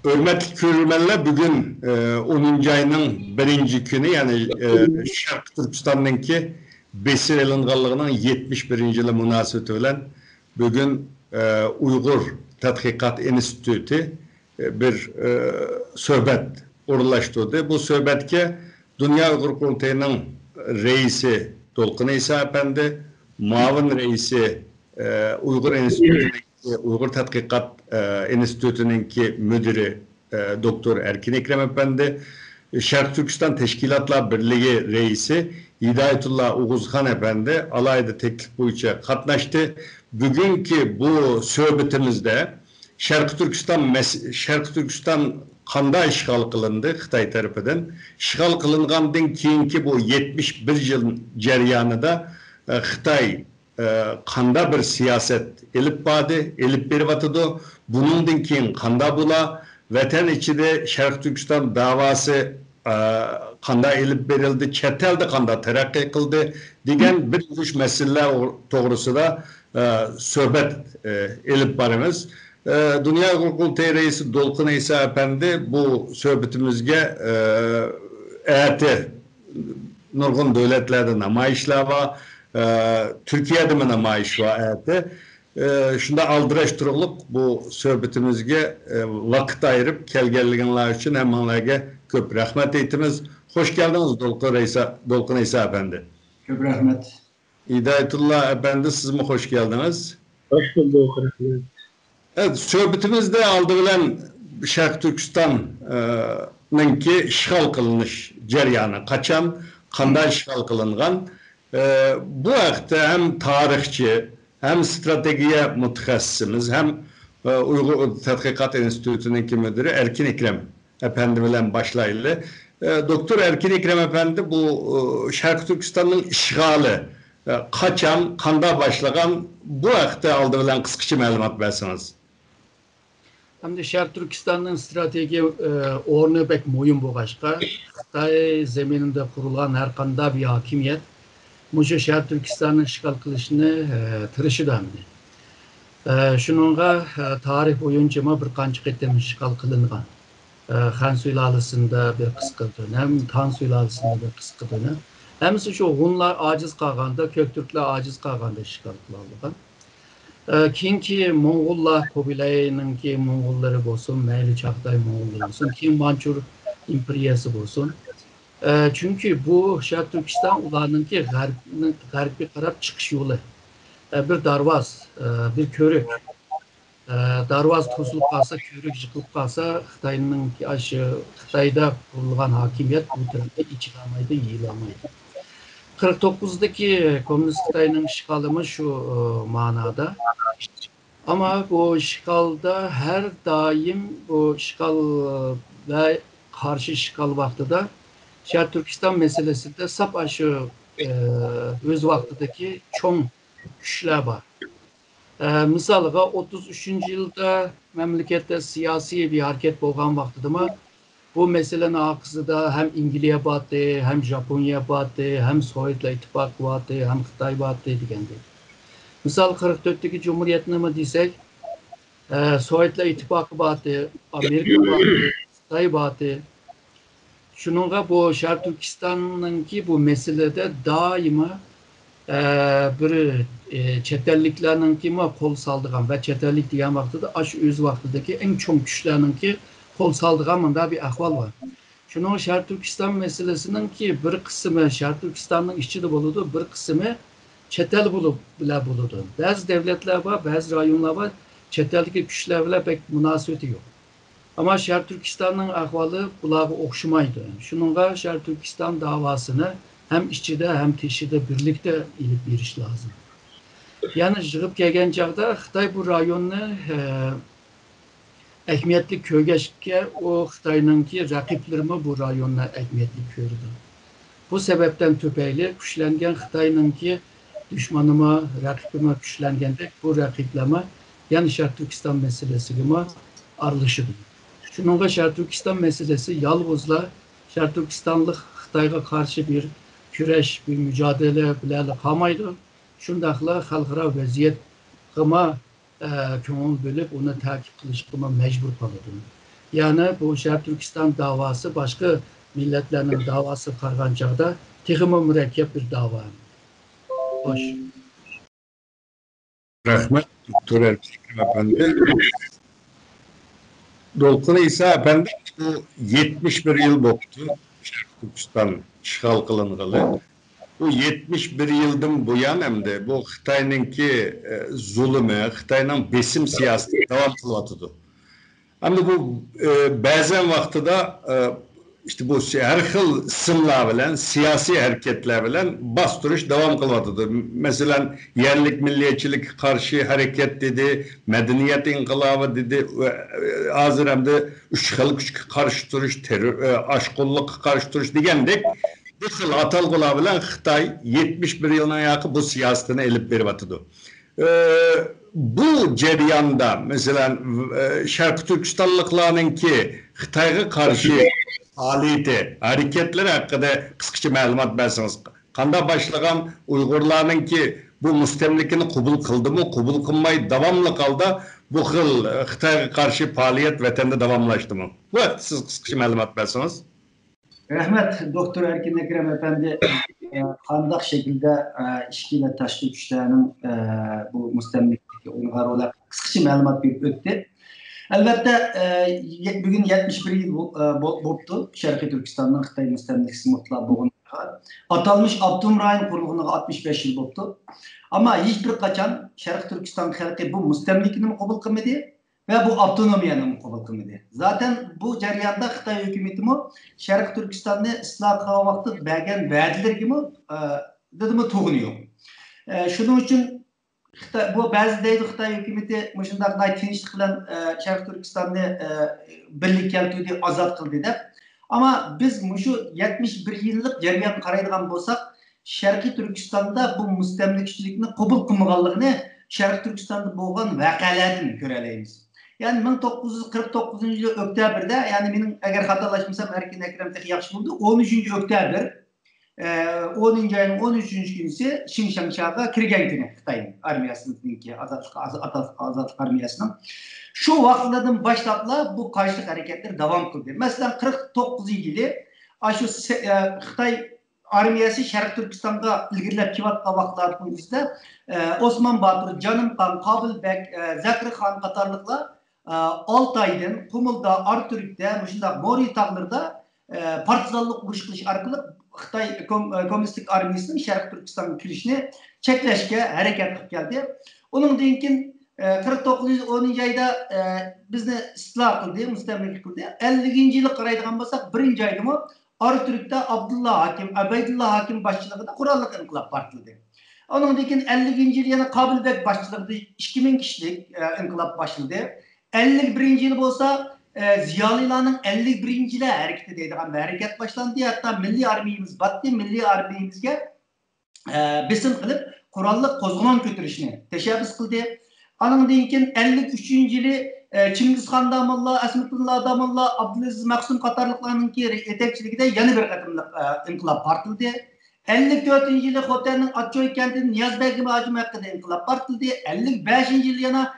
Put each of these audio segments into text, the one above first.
Hürmetli körülmenler bugün 10. ayının birinci günü yani Şarkı Türkistan'ınki Besir Elingallı'nın 71. yılı münasebeti bilen bugün Uygur Tadqiqat Enstitüsü bir söhbet uğurlaştırdı. Bu söhbetke Dünya Uygur Kurultayı'nın reisi Dolkun İsa Efendi, muavin reisi Uygur Enstitüsü'ndeki Uygur Tadqiqat Enstitüsü'nünki müdürü Doktor Erkin Ekrem Efendi, Şarkı Türkistan Teşkilatlar Birliği reisi Hidayetullah Uğuzhan Efendi alayda teklif boyunca katlaştı. Bugünkü bu sohbetimizde Şarkı Türkistan kanda işgal kılındı Xitay tarafından. İşgal kılıngandan keyinki bu 71 yıl ceryanında Xitay kanda bir siyaset elip badı, elip berivatıdı. Bunun keyin kanda bula, vatan içinde Şarkı Türkistan davası kanda elip berildi, çetelde kanda terakki kıldı degen bir uç meseleler doğrusu da sohbet elip barımız. Dünya Kurultayı Reisi Dolkun İsa Efendi bu sohbetimizge nurgun devletlerde namayişler var. Türkiye'de mi namayış var? Şunda aldıraştırılıp bu sohbetimizge vakit ayırıp kelgelliğinler için hem onlara köp rahmet etimiz. Hoş geldiniz Dolkun İsa Efendi. Köp rahmet. Hidayetullah Efendi siz mi hoş geldiniz? Hoş bulduk. Rahmet. Evet, sohbetimizde aldığı Şarkı Türkistan'ınki işgal kılınış ceryanı kaçan, kanda işgal kılıngan. Bu vakti hem tarihçi, hem stratejiye mütehassısımız, hem Uygur Tadqiqat Enstitüsü'nünki müdürü Erkin Ekrem Efendi bilen başlayılı. Doktor Erkin Ekrem Efendi bu Şarkı Türkistan'ın işgali kaçan, kanda başlayan bu vakti aldığı kıskıcı malumat versiniz. Hem de Şarkı Türkistan'ın strateji ornu pek mühim bu başka. Xitay zemininde kurulan her kanda bir hakimiyet Muşa Şarkı Türkistan'ın işgal kılışını tırışıdan. Şununla tarih boyunca bir kançık etem işgal kılıngan. Han Sülalısı'nda bir kıskı dönem, Tan Sülalısı'nda bir kıskı dönem. Hemisi şu Hunlar aciz kalganda, Köktürkler aciz kalganda işgal kılıngan. Kinki Mongollar Kubilay'ın ki Mongolları olsun, Meyli Çağatay Mongolları olsun, Kim Mançur İmperiyası olsun. Çünkü bu Şarkı Türkistan ulanın ki garbi karab çıkış yolu. Bir darvaz, bir körük. Darvaz tuzulup kalsa, körük yıkılıp kalsa Xitay'ın ki Xitay'da kurulan hakimiyet bu tarafta içilamaydı, yiyilamaydı. 49'daki Komünist Xitay'ın işgalımı şu manada. Ama bu işgalda her daim bu işgal ve karşı işgal vaktinde Şarkı Türkistan meselesinde sap aşı öz vaktideki çoğun güçler var. Misalga 33. yılda memlekette siyasi bir hareket bolgan vaktidima bu meselenin akısıda hem İngiliz batı, hem Japonya batı, hem Sovyetler İttifakı batı, hem Xitay batı degendi. Misal 44'teki Cumhuriyetini mi desek, Sovyetler İttifakı batı, Amerika batı, Xitay batı. Şununla bu Şarkı Türkistan'ın ki bu meselede daima bir çetelliklerinin ki kol saldıran ve çetellik diyen vaxtıda aş öz vaxtıdaki en çok güçlerinin ki kol saldıran bir ahval var. Şunun Şarkı Türkistan meselesinin ki bir kısmı Şarkı Türkistan'ın işçide buludu, bir kısmı çetel bulup bile buludu. Bazı devletler var, bazı rayonlar var, çeteldeki güçlerle pek münasebeti yok. Ama Şarkı Türkistan'ın ahvalı bulağı okşumaydı. Şununla Şarkı Türkistan davasını hem işçide hem teşhide birlikte ilip bir iş lazım. Yani jığıp gelgen çağda Xitay bu rayonunu ehmiyetli kögeşke o Xitay'ın ki rakiplerimi bu rayonuna ehmiyetli kördü. Bu sebepten tüpeyli güçlengen Xitay'ın ki düşmanıma, rakibime güçlengende bu rakipleme yani Şarkı Türkistan meselesi gibi arılışıdır. Şununla Şarkı Türkistan meselesi yalnızla Şarkı Türkistanlık Xitay'a karşı bir küreş, bir mücadele bilen kamaydı. Şundakla halkara vaziyet kıma köngül bölüp onu takip kılış kıma mecbur kalıdı. Yani bu Şərq Türkistan davası başka milletlerin davası qarğan çağda texmi mürekkep bir dava. Hoş. Rahmet Doktor Erkin Efendi. Dolkun İsa Efendi bu 71 yıl boktu Şərq Türkistan işgal kılınğılı. Bu 71 yıldan bu yan hem de bu Xitay'nınki zulümü, Xitay'nın besim siyaseti devam kılıvatıdı. Ama bu bazen vakti da işte bu her xil sımlar bilen, siyasi hareketler bilen bastırış devam kılıvatıdı. Mesela yerlik milliyetçilik karşı hareket dedi, medeniyet inkılabı dedi, hazır hem de üç xil karşı duruş, aşkolluk karşı duruş degendik. Bu xil atalgılar bilen Xitay 71 yılına yakın bu siyasetini elip verip atıdı. Bu cereyanda mesela Şərq Türkistanlıklarınki Xitayga karşı faaliyeti, hareketleri hakkında kısaca malumat versiniz. Kanda başlayan Uygurlarınki bu müstemlikini kubul kıldı mı, kubul kılmayı devamlı kaldı. Bu xil Xitayga karşı faaliyet vatanda devamlaştı mı? Bu siz kısaca malumat versiniz. Rahmet Doktor Erkin Ekrem Efendi kandak şekilde işkiyle taşlı güçlerinin bu müstemlikdeki Uygar olarak kısaca malumat verip öttü. Elbette bugün 71 yıl boptu Şərqi Türkistan'ın Xitay müstemlikisi mutlaka boğun. Atalmış Abdülrahim kurulğuna 65 yıl boptu. Ama hiçbir kaçan Şərqi Türkistan halkı bu müstemlikini kabul kılmadı ve bu avtonomiyani kabul kılmadı. Zaten bu jarayonda Xitay hükümeti mi Şərqi Türkistan'ı ıslah kılma vakti bergen verdiler gibi dedimi toğunuyor. Şunun için bu bazı deydi Xitay hükümeti müşündaqday tinchlik bilan Şərqi Türkistan'ı birlik keltirdi, azat kıldı deb. Ama biz muşu 71 yıllık jarayon qaraydigan bolsak, Şərqi Türkistan'da bu müstemlikçilikni qabul qilmaganligini Şərqi Türkistan'da bo'lgan voqealardan ko'ralaymiz. Yani 1949 yılı Öktabr'da, yani benim eğer hatalaşmasam Erkin Ekrem tek yaxşı buldu, 13. Öktabr 10. ayın 13. günüsü Şinşanşaga kirgen günü Xitay'ın armiyasındaki azatlık armiyasının. Şu vaxtlardan başlapla bu karşılık hareketler devam kıldı. Mesela 49 yılı şu Xitay armiyası Şərqi Türkistan'da ilgirlep kivatla vaxtlarının bizde Osman Batur, Canım Kan, Kabil Bek, Zakri Khan Katarlıkla Altay'dan, Kumul'da, Artürk'te, Mori Tağlar'da partizanlık uruş kılış arkalı Xitay Komünistik Armiyası'nın Şərqi Türkistan'ın kirişini çekleşke hareket kılıp geldi. Onun deyinkin 49-10. ayda bizni ıslah kıldı, müstemlik kıldı. 50. yılı qaraydigan bolsak 1. ayda mı Artürk'te Abdullah Hakim, Abeydullah Hakim başçılığında Kurallık İnkılap partıldı. Onun deyinkin 50. yılı yana Kabil Bek başçılığında 2000 kişilik inkılap başladı. 51. yıl bolsa Ziyalılarının 51. yıla hareket edeydiğen bir hareket başlandı. Hatta milli armiyimiz battı, milli armiyimizge besim kılıp kurallık kozgulon götürüşünü teşebbüs kıldı. Onun deyinkin 53. yılı Çingiz Khan Damullah, Asmetullah Damullah, Abdülaziz Maksum Katarlıklarının yetekçiliğinde yeni bir katımlık inkılap partıldı. 54. yılı Xotan'ın Atçoy kentinin Niyaz Bey'in hacım hakkında inkılap partıldı. 55. yılı yana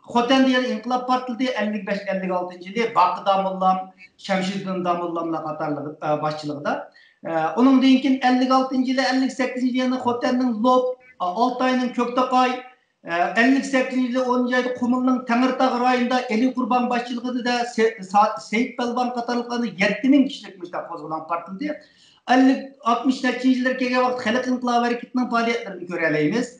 Xotan diye inkılap partıldı. 55-56. yılı Bakı Damullah, Şemşiddin Damullah Katarlık başçılığında. Onun deyinkin 56. yılı 58. yılı yana Xotan'ın Lop, Altay'ın Köktakay, 58. yılı 10. ayda Kumul'un Tengirtağ rayında Eli Kurban başçılığında da Seyit Belban Katarlıklarını 7000 kişilik müstah qo'zg'olon partıldı. 60. yıllar kelgan vaqt Xalq İnqilab hareketinin faaliyetlerini göreleyimiz.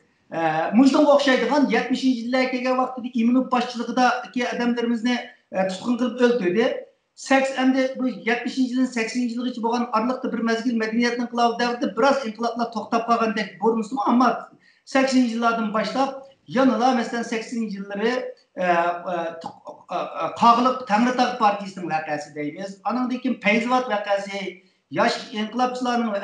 Muşdan o'xshaydigan 70. yıllar kelgan vaqtda İminov başçılığındaki adamlarimizni tutqun qilib o'ldirdi. Endi bu 70. yılın 80. yılgacha bo'lgan aralıqda bir mezgil medeniyet inqilabı davrida biraz inqiloblar to'xtab qolgandek ko'rinsa, ama 80. yıllardan başlap yanıla mesela 80. yılları Qağlık Tengirtağ Partisi'nin vakası deyimiz. Anındaki Peyzivat vakası yaş inkılapçılarının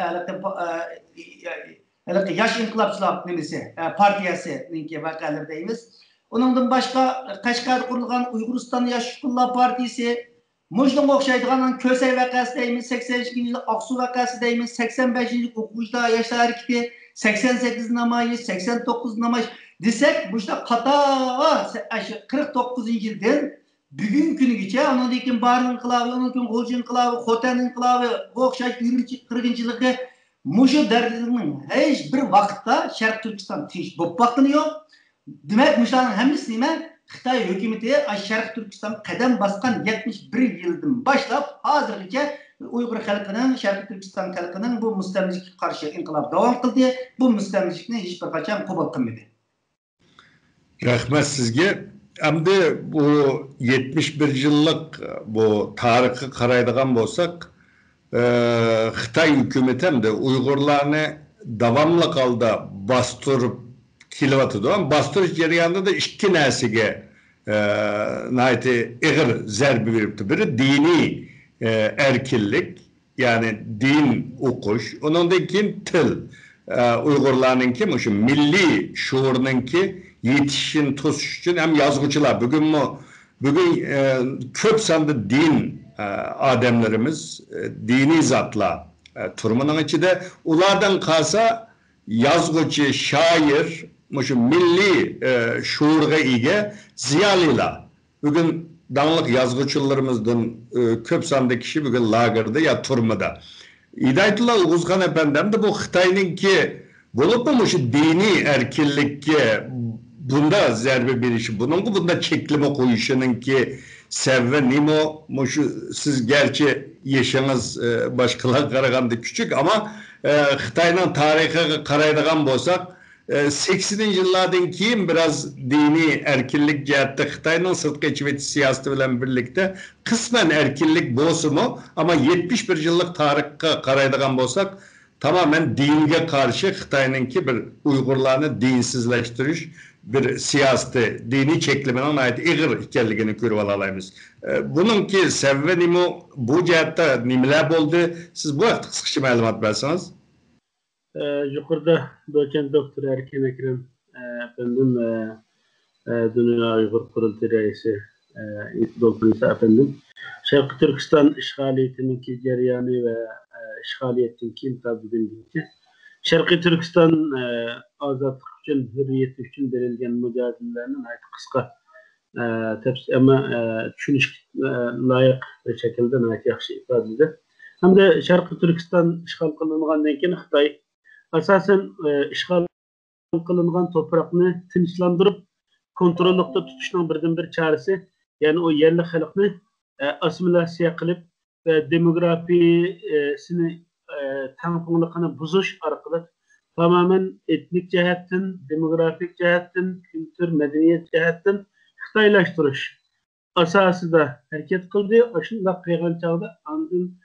yaş inkılapçılar nemesi partiyasının vakaları deyimiz. Onundan başka Kaşgar'da kurulgan Uyguristan Yaşlılar Partisi, Muş'dan o'xshaydigan Kösey vakası deyimiz, 82. yılı Aksu vakası deyimiz, 85. yılı Okuçda Yaşlar Hareketi, 88 namayış, 89 namayış desek, bu işte kata 49. yıldan bugün günügacha ondan Barın inqilobi, ondan G'olji inqilobi, Xotan inqilobi, o'xshash qirg'inchilikka mushu dardlarning hech bir vaqtda Sharq Turkiston tinch bo'lib boqqani yo'q. Demak, mushularning hammasi nima? Xitoy hukumati Sharq Turkiston qadam bosgan 71 yildan boshlab hozirgacha Uyg'ur xalqining, Sharq Turkiston xalqining bu mustamlikaga qarshi inqilob davom qildi. Bu mustamlikni hech bir qachon qabul qilmadi. Rahmet sizge. Hamda bu 71 yıllık bu tarihi qaraydigan bolsak, Xitay hükümeti hem de Uygurlarını davamlı halda bastırıp kelyapti. Ama bastırış jarayonida da ikki narsaga ig'ir zarba beribdi. Biri diniy erkinlik, yani din o'qish, undan keyin til. Uygurlarninki mushu milliy shuurninki yetişişini tosuş için hem yazgıcılar bugün köp sandı din ademlerimiz dini zatla turumunun içinde ulardan kalsa yazgıcı, şair, milli şuurga ige ziyalıyla bugün danlık yazgıcılarımızdan köp sandı kişi bugün lagırda ya turmada. İdayetullah Uzgan Efendem de bu Xitay'ninki bulup mu dini erkinlikke bunda zerbe birişi, bunda çekleme koyuşunun ki sevve nimo, siz gerçi yaşınız başkalar karaganda küçük ama Xitay'ın tarihi karaydıgan bolsak 80'li yıllardan keyin biraz dini erkinlik cihette Xitay'ın sırtqı içiveti siyaseti bilen birlikte kısmen erkinlik bolsumu ama 71 yıllık tarihi karaydıgan bolsak tamamen dinge karşı Xitay'ınki bir Uygurlarını dinsizleştiriş, bir siyaseti, dini çekliminin ait igir ikenligini görüp alalayımız. Bununki sebbi nimo, bu cihette nimeler oldu? Siz bu haqda qısqacha ma'lumot bersangiz. Yuqorida doçent doktor Erkin Ekrem efendim Dünya Uygur Kurultayı Reisi Doktor İsa efendim Şarkı Türkistan işgaliyetininki jarayoni ve işgaliyettin kim tabi bildiğince Şarkı Türkistan azatlık için, hürriyet için verilgen mücadelelerinin ait kıska ama düşünüş layık bir şekilde ait yaxşı ifade edilir. Hem de Şarkı Türkistan işgal kılıngandan keyin Xitay asasen işgal kılıngan toprakını tinçlandırıp kontrollükte tutuşunun birden bir çaresi yani o yerli halkını asimilasyon kılıp ve demografisini tanıklıkını bozuş arkalı tamamen etnik cihetten, demografik cihetten, kültür, medeniyet cihetten Xitaylaştırış asası da hareket kıldı. Aşında kıygan çağda andın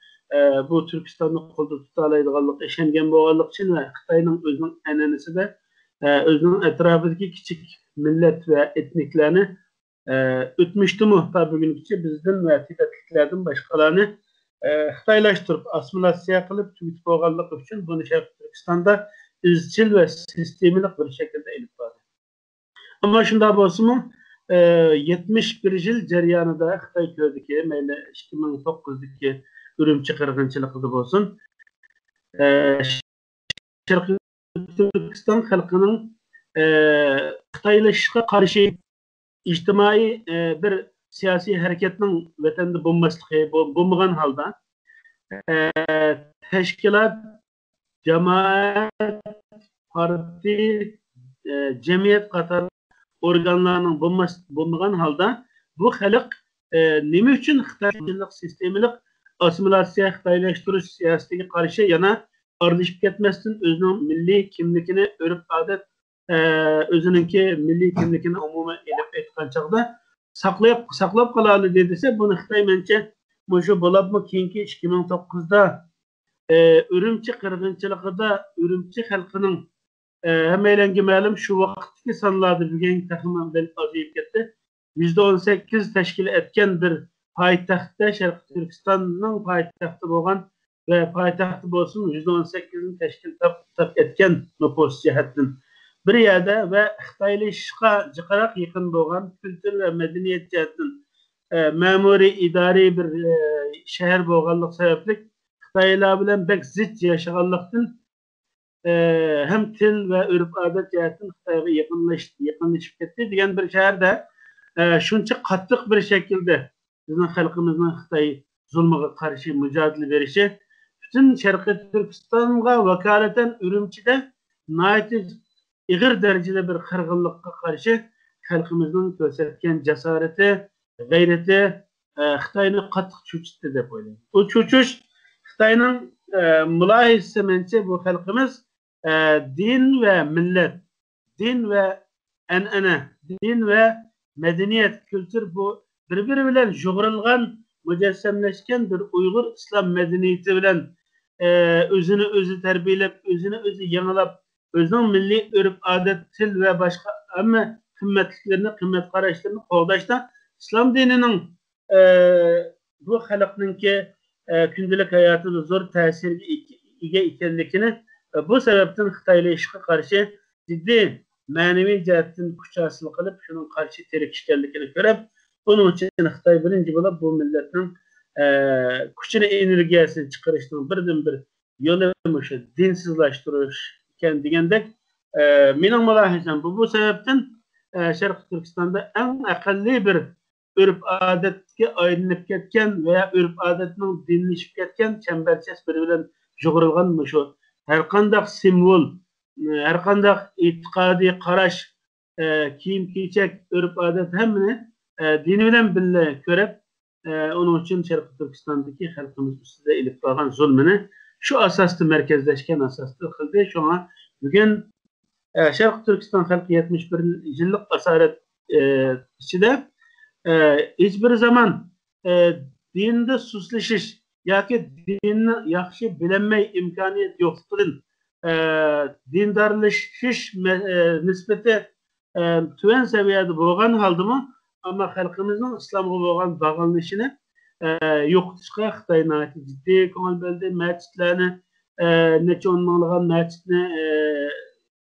bu Türkistan'ı kolda tutalaydıganlık, eşengen boğanlık için ve Xitay'ın özünün enenisi de özünün etrafındaki küçük millet ve etniklerini ötmüştü mü tabi bugünkü bizden ve Tibetliklerden başkalarını Xitaylaştırıp asimilasyon kılıp tübüt boğanlık için bunu Şarkı Türkistan'da izçil ve sistemilik bir şekilde elip vardı. Ama şunda bolsun 71 yıl jarayonida Xitay köydeki meyle 2009'daki Ürümçi qirg'inchiligi bolsun Şarkı Türkistan halkının Xitaylaşışga karşı ijtimai bir siyasi hareketinin vatanda bo'lmagan halda teşkilat, cemaat, parti, cemiyet qatar organlarının bo'lmagan halda bu xalq nima uchun Xitoychilik sistemilik asimilasyon Xitoylashtirish siyosatiga qarshi yana aralashib ketmasdan o'zining milliy kimligini örf odat o'zininki milliy kimligini umuman elib aytgan chog'da saqlab qoladi dedise bunu Xitoy mencha shu bo'libmi keyingi 2009'da Ürümçi qirg'inchiligida Ürümçi xalqining hammalarga ma'lum shu vaqtdagi sonlarda bugun taxminan azayib ketdi. %18 tashkil etgan bir poytaxtda Sharq Turkistonning poytaxti bo'lgan ve poytaxti bo'lsin %18'ni tashkil etgan nüfus jihatdan bir yerda ve Xitoylashishga jiqaroq yaqin bo'lgan kültür ve medeniyet jihatdan ma'muriy idoriy bir shahar bo'lganlik sababli Xitoylar bilan bek zid yashaganlikdan hem til ve örf adet jihatdan Xitoyga yaqinlashib ketdi degan bir shaharda şuncha qattiq bir şekilde bizning xalqimizning Xitoy zulmiga qarshi mücadele verişi bütün Şarkı Türkistan'a vakaleten Ürümçi'de ig'ir derecede bir qirg'inlikqa qarshi xalqimizning ko'rsatgan jasarati, g'ayrati Xitoyni qattiq cho'chitdi deb o'ylayman. Bu cho'chish Xitoyning mulohazasi menimcha bu xalqimiz din ve millet, din ve an'ana, din ve medeniyet, kültür bu birbiri bilan jug'rilgan, mujassamlashgan bir Uyg'ur İslam medeniyeti bilan özünü özü terbiyelep, özünü özü yanılap, özünün milli örüp adet, til ve başka ama kıymetliklerini, kıymet karışlarını qoğdaşta İslam dininin bu halkınınki gündelik hayatında zor tesiri ige ikenlikini bu sebepten Xitaylı işe karşı ciddi manevi cihetten kuşasıl kılıp şunun karşı terikişkenlikini görüp bunun için Xitay birinci bulup bu milletin küçük enerjisini çıkarıştığını birden bir yoluymuş, dinsizleştiriş degandek mening mulahazam bu sebepten Şarkı Türkistan'da en akalli bir örf adetke aylanıp ketken veya örf adetinin dinleşip ketken çemberçes birbirinden jug'rilgan şu her qandaq simbol, her qandaq itiqadi qarash, kiyim kiyecek örf adet hemini dini bilen birle görüp onun için Şarkı Türkistan'daki halkımız üstüne ilip bağlan zulmünü şu asaslı merkezleşken asaslı kıldı. Şu an bugün Şarkı Türkistan halkı 71 yıllık asaret içinde hiçbir zaman dinde suslaşış ya ki dinini yaxşı bilinmey imkaniyet yoktur. Dindarlaşış nispeti tüven seviyede boğan halde mı ama halkımızın İslam'a boğan bağlanışını yo'qotishga Xitoy ciddi ko'ngil bildi, masjidlarni necha o'n minglagan masjidni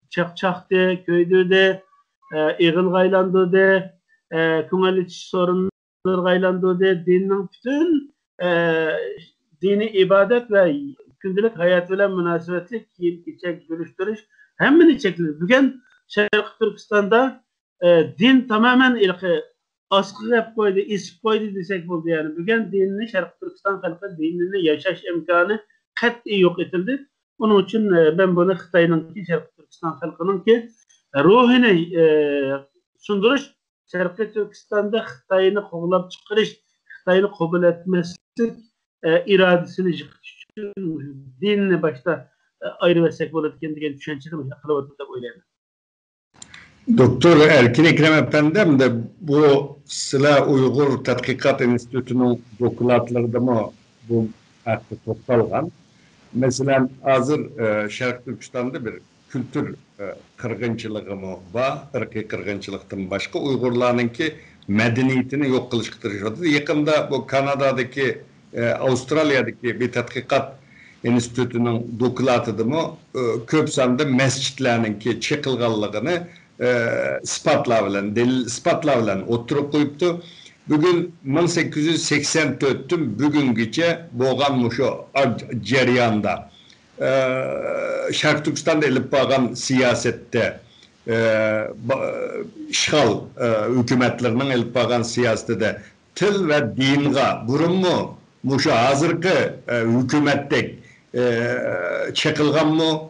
chaqchaqdi, ko'ydirdi, ig'ilga aylantirdi, ko'ngil ichish sorunlarga aylantirdi, dinning bütün dini ibadet ve gündelik hayat bilan munosabatli kiyim kechak yuristirish hammani chekladi. Bugun Sharq Turkistonda din tamamen ilqi askıya koydu, isip koydu desek buldu yani. Bugün dinini, Şarkı Türkistan halkı dinini yaşaş imkanı kat'i yok edildi. Onun için ben bunu Xitay'ın ki Şarkı Türkistan halkının ki ruhunu sunduruş, Şarkı Türkistan'da Xitay'ını kovulap çıkarış, Xitay'ını kabul etmesi iradesini dinini başta ayrı versek buldu kendi düşünceli akıllı da böyle. Doktor Erkin Ekrem Efendim de bu Sıla Uygur Tadqiqat Enstitüsü'nün dokulatlarında mı bu hakkı toplanan? Mesela hazır Şarkı Türkistan'da bir kültür kırgınçılığı mı var? Irkı kırgınçılıktan başka Uygurlarınki medeniyetini yok kılışkı tırışıyordu. Yakında bu Kanada'daki, Avustralya'daki bir Tadqiqat Enstitüsü'nün dokulatıdı mı köp sanda mescitlerinki çekilganlığını ispatla bilen oturup koyuptu. Bugün 1884'tüm bugünküce boğanmış o ceriyanda Şarkı Türkistan'da elip bağan siyasette işgal hükümetlerinin elip bağan siyasette de til ve dinga burun mu muşu hazırkı hükümettek çekilgan mı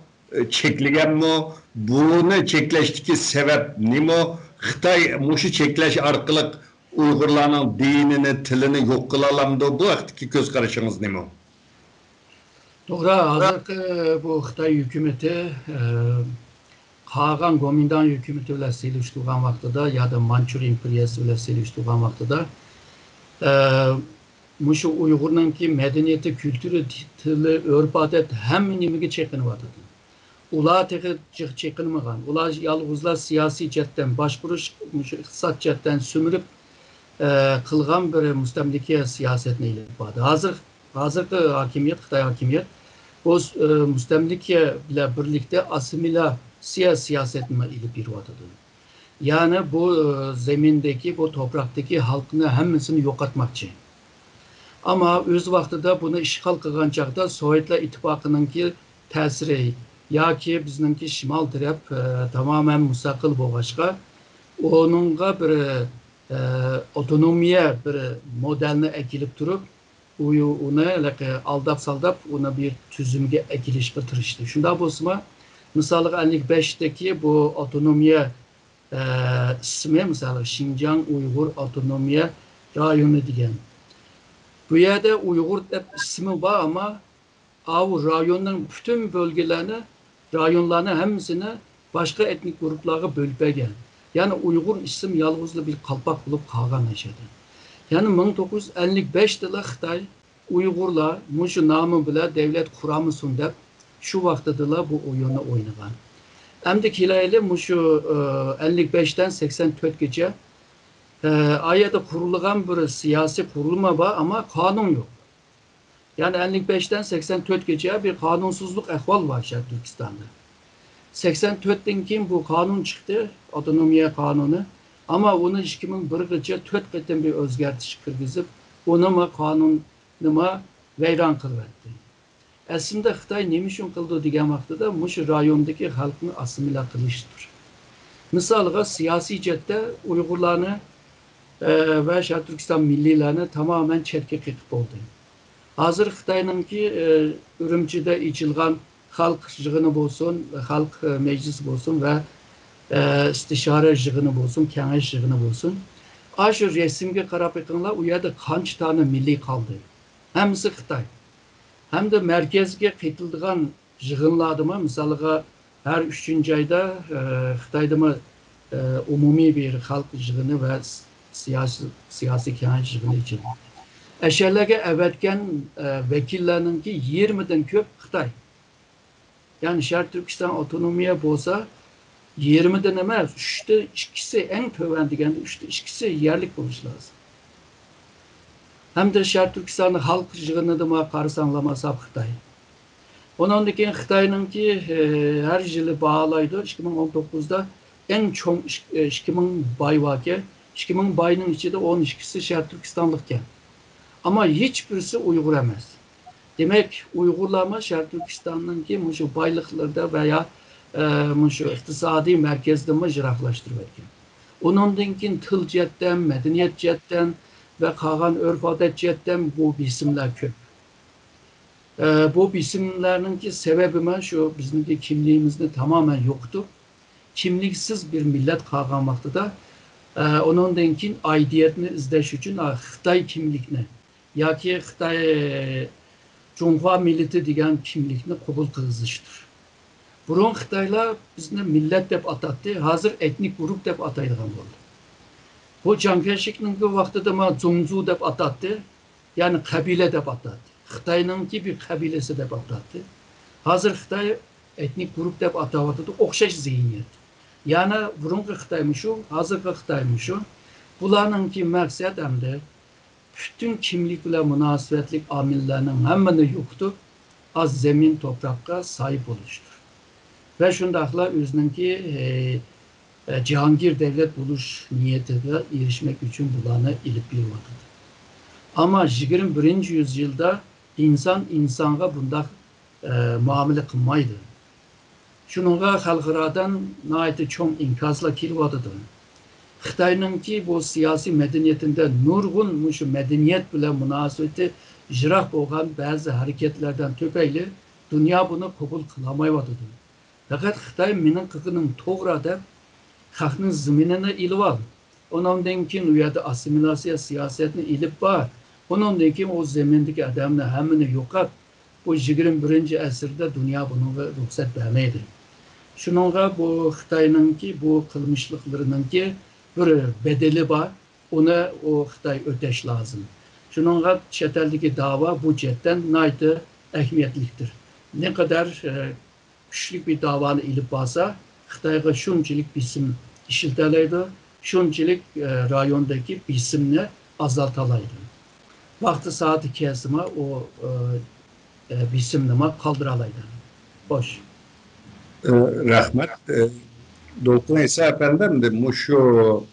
çekilgen mi bunu çekleştiki sebep nimo Xitay muşu çekleş arkalık Uygurlarının dinini, tilini yok kılalamdı. Bu vaktiki göz karışınız nimo? Doğru. Hazırki bu Xitay hükümeti Kağan Gomindan hükümeti ile seliştirgan vaxtıda ya da Mançur İmperiyası ile seliştirgan vaxtıda muşu Uygur'un ki medeniyeti, kültürü, tili, örf adet hem nimigi çekini vardı. Ular tek çekilmegan. Ular yalğızlar siyasi cetten başvuruş, iqtisat cetten sümürüp kılgan bir müstemlike siyasetine ilip vardı. Hazırki hakimiyet, Xitay hakimiyet bu müstemlike ile birlikte asimilasiya siyasetine ilip bir vardı. Yani bu zemindeki, bu topraktaki halkını hemmisini yok etmek için. Ama öz vaxtıda bunu işgal kılgan çağda Sovyetler İttifakı'nın ki tesiri ya ki bizimki şimal taraf tamamen müstakil boğaçka onunla bir otonomiye bir modelini ekilip durup onu aldap saldap ona bir tüzümge ekiliş bitirişti. Şunda bozma misal 55'teki bu otonomiye ismi misal Şinjan Uygur Otonomiye Rayonu diyen. Bu yerde Uygur ismi var ama o rayonun bütün bölgelerini, rayonlarını hepsini başka etnik gruplara bölüp geldi. Yani Uygur isim yalnızlı bir kalpak bulup kalgan yaşadı. Yani 1955 yılı Xitay Uygurlar şu namı bile devlet kuramı sunduk. Şu vaktidiler bu oyunu oynayan. Hem de kilayla şu 55'ten 84 gece ayada kurulan bir siyasi kurulma var ama kanun yok. Yani 55'ten 84 gece bir kanunsuzluk ehval var Şarkı Türkistan'da. 84'ten kim bu kanun çıktı, otonomiye kanunu. Ama onu 2001 gece 4 keten bir özgertiş kırgızıp, onu mu kanunuma veyran kılvetti. Aslında Xitay nemişin kıldığı diyen vaxtıda muş rayondaki halkını asimile kılıştır. Misalga siyasi cette Uygurlarını ve Şarkı Türkistan millilerini tamamen çetke kekip oldu. Hazır Xitay'nın ki Ürümçi'de içilgan halk jığını bolsun, halk meclisi bolsun ve istişare jığını bolsun, kengeş jığını bolsun. Aşı resimge karap ekanlar uyada kaç tane milli kaldı. Hemsi Xitay. Hem de merkezge kıytıldıgan jığınladıma, misalga her 3. ayda Xitay'da umumi bir halk jığını ve siyasi kengeş jığını için. Eşerlege evetken vekillerinin ki 20'den köp Xitay. Yani Şarkı Türkistan otonomiye bolsa 20'den emez. 3'te ikisi en tövendigende 3'te ikisi yerlik buluş lazım. Hem de Şarkı Türkistan'ın halk jığını da karısanlamasa Xitay. Ondan keyin Xitay'nın ki her yılı bağlaydı. 2019'da en çok 2000 bay varken 2000 bayının içinde 12'si Şarkı Türkistanlıkken. Ama hiçbirisi Uygur emez. Demek Uygurlama Şarkı Türkistan'ın ki şu baylıklarda veya şu iktisadi merkezde mi jiraklaştırırken. Onundan ki tıl cihetten, medeniyet cihetten ve kalan örf adet cihetten bu isimler köp. Bu isimlerin ki sebebime şu bizim kimliğimizde tamamen yoktu. Kimliksiz bir millet kalmakta da onundan ki aidiyetini izleş için Xitay kimlikne ya ki Xitay Cumhuriyet milleti diyen kimlikni kabul kılızıştır. Burun Xitaylar bizne millet dep atattı, hazır etnik grup dep ataydıgan oldu. Bu Cankeşik'nin bu vaxtıda ma Zungzu dep atattı, yani kabile dep atattı. Xitay'nın ki bir kabilesi dep atattı. Hazır Xitay etnik grup dep atavatıdı, okşaş zihniyet. Yani burunki Xitaymış o, hazırki Xitaymış o. Bularının ki maksat hem de bütün kimlikle münasebetlik amillerinin hemini yoktu, az zemin toprakka sahip oluştur. Ve şundakla özünün ki Cihangir devlet buluş niyetine erişmek için bularını ilip bir vakidir. Ama 21. yüzyılda insan insana bunda muamele kılmaydı. Şununla halkıradan naiti çok inkazla kilvadıdır. Xitay'nın ki bu siyasi medeniyetinde nurgun şu medeniyet bile münasebeti icra olan bazı hareketlerden töpeyli dünya bunu kabul kılamayvadıdır. Fakat Xitay minin kıkının toğrada kalkının zıminine ilval. Ondan ki uyada asimilasyon siyasetini ilip var. Ondan ki o zemindeki adamını hemini yokat. Bu 21. asırda dünya bunu ruhsat vermeydi. Şununla bu Xitay'nın ki bu kılmışlıklarının ki bir bedeli var. Ona o Xitay ödeş lazım. Şununla çeteldeki dava bu cidden naydı ehemmiyetliktir. Ne kadar güçlük bir davanı ilip varsa Xitay'a şunçilik bisim işilteleydi, şunçilik rayondaki bisimle azaltalaydı. Vakti saati kesime o bisimleme kaldıralaydı. Hoş. Rahmet. Doktor İsa Efendim de şu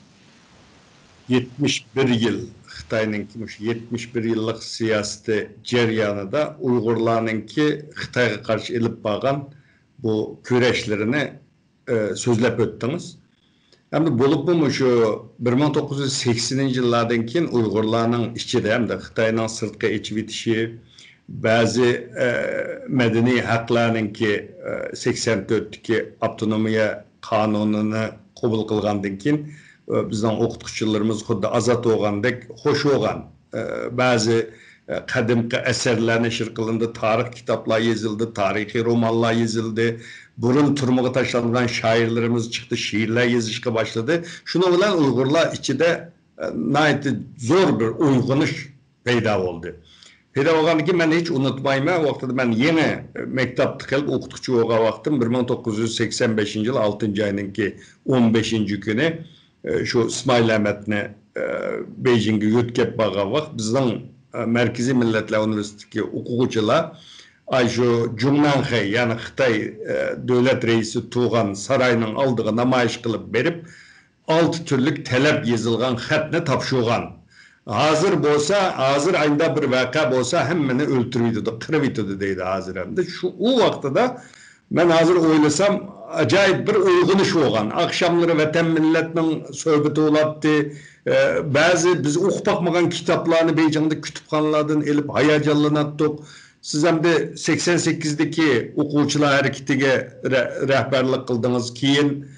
71 yıl Xitay'ın 71 yıllık siyaseti ceryanı da Uygurlar'ın ki Xitay'a karşı elip bağan bu küreşlerini sözlep öttünüz. Hem de bulup mu şu 1980 yıllardan keyin Uygurlarning ichida hem de Xitoyning sirtqi echib etişi, bazı medeni haklarninki 84'teki avtonomiya kanununu qabul qilgandan keyin bizning o'qituvchilarimiz xuddi azat bo'lgandek xo'sh bo'lgan bazı qadimki eserler neşir qilindi, tarix kitaplar yazıldı, tarihi romanlar yazıldı. Burun turmuğa taşlanılan şairlerimiz çıktı, şiirler yazışka başladı. Şunu bilen Uygurlar içinde zor bir uyguluş peyda oldu. Peyda olganı ki ben hiç unutmayayım. O vaxtda ben yeni mektap tıkılıp okutuvchi olgan vaxtım 1985 yıl 6. ayının ki 15. günü şu İsmail Ahmet'ni Beijing'e yütkep bağlı vaxt bizden Merkezi Milletler Üniversitesi hukukçular şu Cumnanxi yani Xitay devlet reisi Tuğan sarayının aldığı namayış kılıp verip 6 türlük talep yazılgan xatni tapşırgan. Hazır ayında bir vaka bolsa hemmeni öldürüydü, kırıvıydı deydi hazır hem de. O vaxtda da ben hazır oylasam acayip bir uygun iş olgan. Akşamları vatan milletinin söhbeti olattı. Bazı biz okup bakmagan kitaplarını Beijing'de kütüphanelerden elip hayacanlanattık. Siz hem de 88'deki okuvchilar hareketiga rehberlik kıldınız. Keyin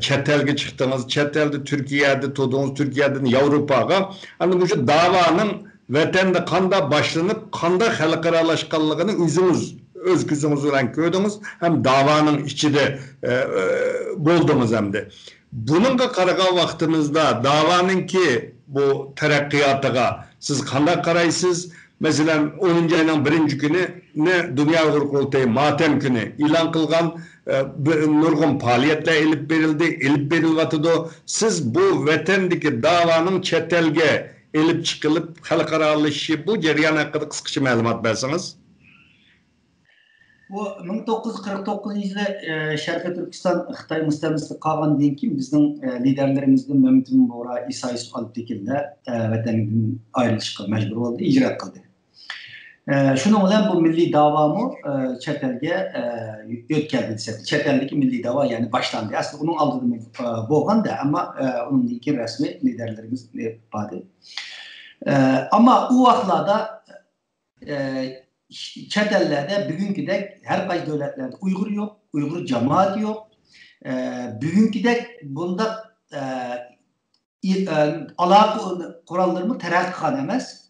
chet elge çıktınız. Chet elde Türkiye'de todunuz. Türkiye'den Avrupa'ga. Hani bu şu davanın vatanda kanda başlanıp kanda halkaralaşkanlığını öz gözünüz bilen gördünüz. Hem davanın içinde buldunuz hem de. Bununla karaga vaktimizde davanın ki bu terakkiyatıga siz kanda karaysız. Mesela 10. ayının 1. günü ne Dünya Uygur Kurultayı matem günü ilan kılgan nurgun faaliyetler elip verildi, elip verilvatıdı. Siz bu vatandaki davanın chet elge elip çıkılıp halkaralışı bu jarayan hakkında kısaca malumat verseniz. Bu 1949 yılı Şarkı Türkistan Xitay müstemlekesi kalgandan keyin bizning liderlerimizden Mehmet Bora, İsa Yusuf Alptekinler vatandan ayrılışga mecbur oldu, icraat kıldı. Şunun bilan bu milliy davamı chet elge ötkazildi desek. Chet eldeki milliy dava yani başlandı. Aslında onun aldığını bo'lgan da ama onun ilkin resmi liderlerimiz yapmadı. Ama o vaqtlarda chet ellerde bugünkidek her kaysi devletlerde Uygur yok, Uygur cemaat yok. Bugünkidek bunda alaka kurallarımı terakkikan emas.